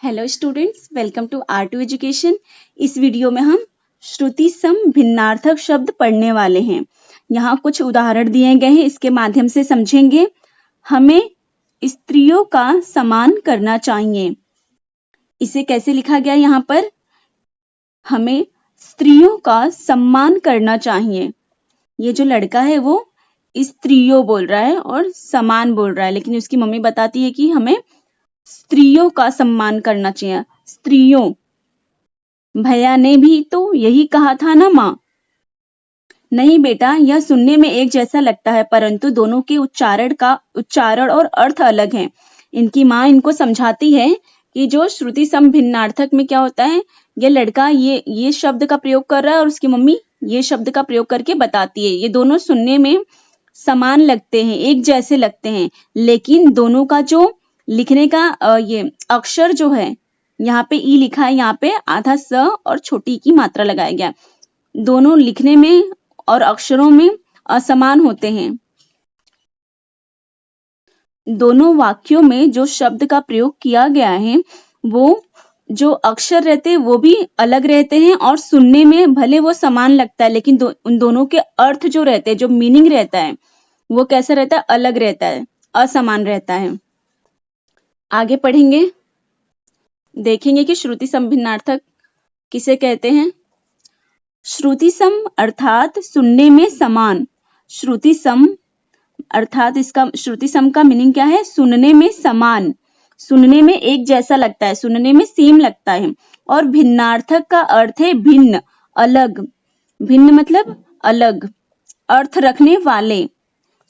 Hello students, welcome to R2 education. इस video में हम श्रुति सम भिन्नार्थक शब्द पढ़ने वाले हैं। यहाँ कुछ उदाहरण दिए गए हैं, इसके माध्यम से समझेंगे। हमें स्त्रियों का सम्मान करना चाहिए। इसे कैसे लिखा गया यहाँ पर? हमें स्त्रियों का सम्मान करना चाहिए। ये जो लड़का है वो स्त्रियों बोल रहा है और समान बोल रहा है, लेकिन उसकी मम्मी बताती है कि हमें स्त्रियों का सम्मान करना चाहिए। स्त्रियों, भैया ने भी तो यही कहा था ना माँ। नहीं बेटा, यह सुनने में एक जैसा लगता है, परंतु दोनों के उच्चारण और अर्थ अलग हैं। इनकी माँ इनको समझाती है कि जो श्रुति सम भिन्नार्थक में क्या होता है, ये लड़का ये शब्द का प्रयोग कर रहा है और उसकी मम्मी ये शब्द का प्रयोग करके बताती है। ये दोनों सुनने में समान लगते हैं, एक जैसे लगते हैं, लेकिन दोनों का जो लिखने का ये अक्षर जो है, यहाँ पे ई लिखा है, यहाँ पे आधा स और छोटी की मात्रा लगाया गया। दोनों लिखने में और अक्षरों में असमान होते हैं। दोनों वाक्यों में जो शब्द का प्रयोग किया गया है, वो जो अक्षर रहते हैं वो भी अलग रहते हैं और सुनने में भले वो समान लगता है, लेकिन उन दोनों के अर्थ जो रहते हैं, जो मीनिंग रहता है, वो कैसा रहता है? अलग रहता है, असमान रहता है। आगे पढ़ेंगे, देखेंगे कि श्रुति सम भिन्नार्थक किसे कहते हैं। श्रुति सम अर्थात सुनने में समान। श्रुति सम अर्थात इसका श्रुति सम का मीनिंग क्या है? सुनने में समान, सुनने में एक जैसा लगता है, सुनने में सेम लगता है। और भिन्नार्थक का अर्थ है भिन्न, अलग। भिन्न मतलब अलग, अर्थ रखने वाले।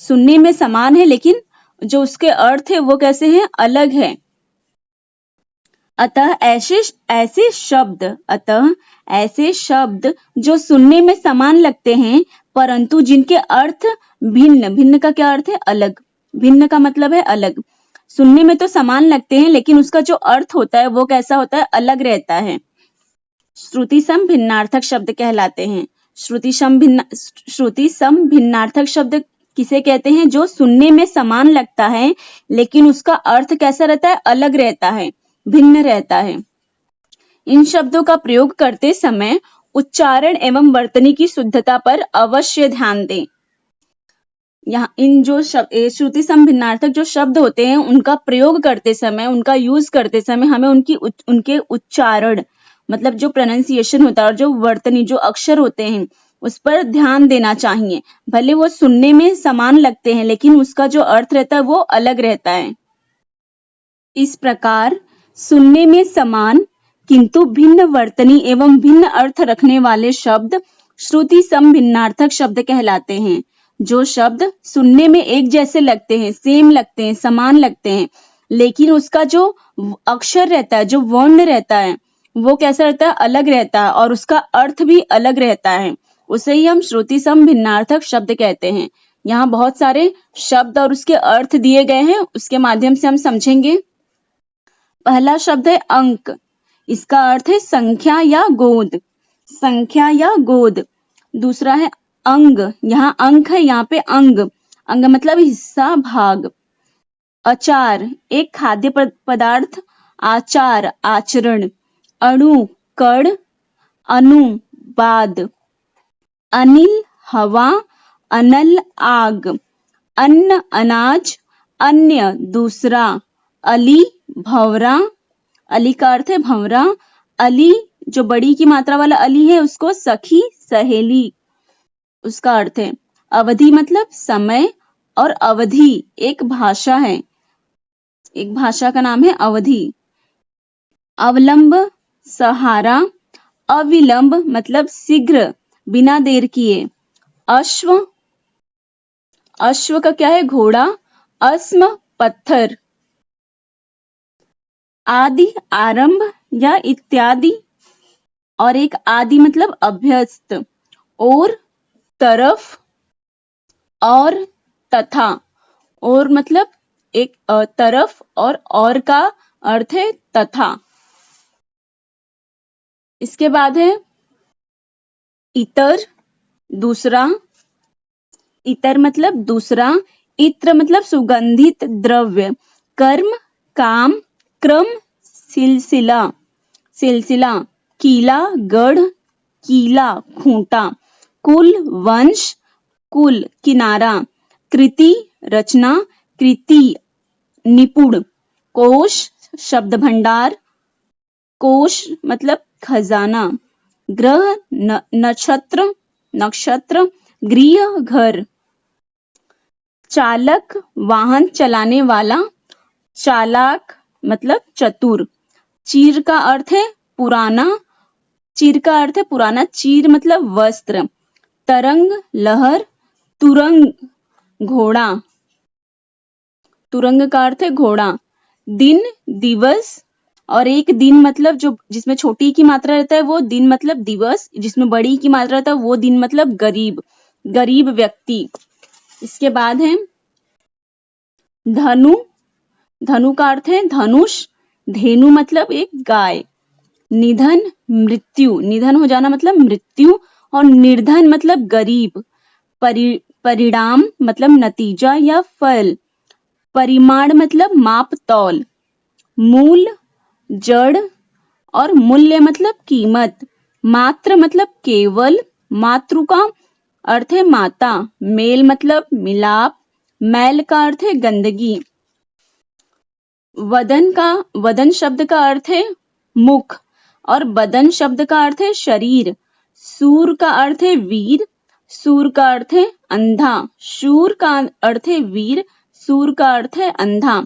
सुनने में समान है, लेकिन जो उसके अर्थ है वो कैसे हैं? अलग है। अतः ऐसे शब्द जो सुनने में समान लगते हैं, परंतु जिनके अर्थ भिन्न। भिन्न का क्या अर्थ है? अलग। भिन्न का मतलब है अलग। सुनने में तो समान लगते हैं, लेकिन उसका जो अर्थ होता है वो कैसा होता है? अलग रहता है। श्रुति सम भिन्नार्थक शब्द कहलाते हैं। श्रुति सम भिन्नार्थक शब्द किसे कहते हैं? जो सुनने में समान लगता है, लेकिन उसका अर्थ कैसा रहता है? अलग रहता है, भिन्न रहता है। इन शब्दों का प्रयोग करते समय उच्चारण एवं वर्तनी की शुद्धता पर अवश्य ध्यान दें। यहाँ इन जो श्रुति सम भिन्नार्थक जो शब्द होते हैं, उनका प्रयोग करते समय, उनका यूज करते समय हमें उनके उच्चारण मतलब जो प्रोनाउंसिएशन होता है और जो वर्तनी, जो अक्षर होते हैं, उस पर ध्यान देना चाहिए। भले वो सुनने में समान लगते हैं, लेकिन उसका जो अर्थ रहता है वो अलग रहता है। इस प्रकार सुनने में समान किंतु भिन्न वर्तनी एवं भिन्न अर्थ रखने वाले शब्द श्रुति सम भिन्नार्थक शब्द कहलाते हैं। जो शब्द सुनने में एक जैसे लगते हैं, सेम लगते हैं, समान लगते हैं, लेकिन उसका जो अक्षर रहता है, जो वर्ण रहता है, वो कैसा रहता है? अलग रहता है, और उसका अर्थ भी अलग रहता है। उसे ही हम श्रुति सम भिन्नार्थक शब्द कहते हैं। यहाँ बहुत सारे शब्द और उसके अर्थ दिए गए हैं, उसके माध्यम से हम समझेंगे। पहला शब्द है अंक। इसका अर्थ है संख्या या गोद, संख्या या गोद। दूसरा है अंग। यहाँ अंक है, यहाँ पे अंग। अंग मतलब हिस्सा, भाग। अचार, एक खाद्य पदार्थ। आचार, आचरण। अणु, कण। अनुवाद। अनिल, हवा। अनल, आग। अन्न, अनाज। अन्य, दूसरा। अली, भंवरा। अली का अर्थ है भंवरा। अली, जो बड़ी की मात्रा वाला अली है, उसको सखी, सहेली उसका अर्थ है। अवधि मतलब समय, और अवधि एक भाषा है, एक भाषा का नाम है अवधि। अवलंब, सहारा। अविलंब मतलब शीघ्र, बिना देर किए। अश्व, अश्व का क्या है? घोड़ा। अस्म, पत्थर। आदि, आरंभ या इत्यादि। और एक आदि मतलब अभ्यस्त। और, तरफ। और, तथा। और मतलब एक तरफ, और का अर्थ है तथा। इसके बाद है इतर, दूसरा। इतर मतलब दूसरा। इत्र मतलब सुगंधित द्रव्य। कर्म, काम। क्रम, सिलसिला, सिलसिला, किला, गढ़, किला, खूंटा, कुल, वंश, कुल, किनारा, कृति, रचना, कृति, निपुण, कोश, शब्द भंडार, कोश मतलब खजाना, ग्रह, नक्षत्र, नक्षत्र, गृह, घर, चालक, वाहन चलाने वाला, चालाक मतलब चतुर, चीर का अर्थ है पुराना, चीर का अर्थ है पुराना, चीर मतलब वस्त्र, तरंग, लहर, तुरंग, घोड़ा, तुरंग का अर्थ है घोड़ा, दिन, दिवस, और एक दिन मतलब जो जिसमें छोटी की मात्रा रहता है वो दिन मतलब दिवस, जिसमें बड़ी की मात्रा रहता है वो दिन मतलब गरीब, गरीब व्यक्ति। इसके बाद है धनु, धनु का अर्थ है धनुष, धेनु मतलब एक गाय, निधन, मृत्यु, निधन हो जाना मतलब मृत्यु, और निर्धन मतलब गरीब, परिणाम मतलब नतीजा या फल, परिमाण मतलब माप तौल, मूल, जड़, और मूल्य मतलब कीमत, मात्र मतलब केवल, मातृ का अर्थ है माता, मेल मतलब मिलाप, मैल का अर्थ है गंदगी, वदन शब्द का अर्थ है मुख, और बदन शब्द का अर्थ है शरीर, सूर का अर्थ है वीर, सूर का अर्थ है अंधा, शूर का अर्थ है वीर, सूर का अर्थ है अंधा,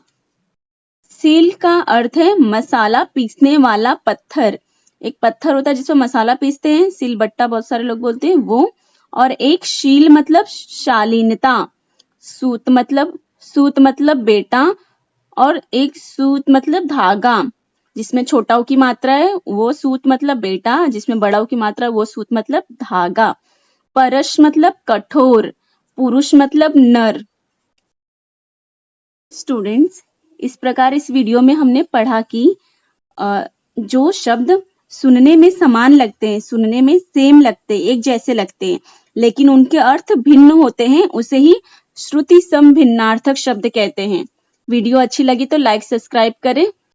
सील का अर्थ है मसाला पीसने वाला पत्थर, एक पत्थर होता है जिसमें मसाला पीसते हैं, सिलबट्टा बहुत सारे लोग बोलते हैं वो, और एक शील मतलब शालीनता, सूत मतलब बेटा, और एक सूत मतलब धागा, जिसमें छोटा की मात्रा है वो सूत मतलब बेटा, जिसमें बड़ा की मात्रा है वो सूत मतलब धागा, परश मतलब कठोर, पुरुष मतलब नर। स्टूडेंट्स, इस प्रकार इस वीडियो में हमने पढ़ा कि जो शब्द सुनने में समान लगते हैं, सुनने में सेम लगते हैं, एक जैसे लगते हैं, लेकिन उनके अर्थ भिन्न होते हैं, उसे ही श्रुति सम भिन्नार्थक शब्द कहते हैं। वीडियो अच्छी लगी तो लाइक सब्सक्राइब करें।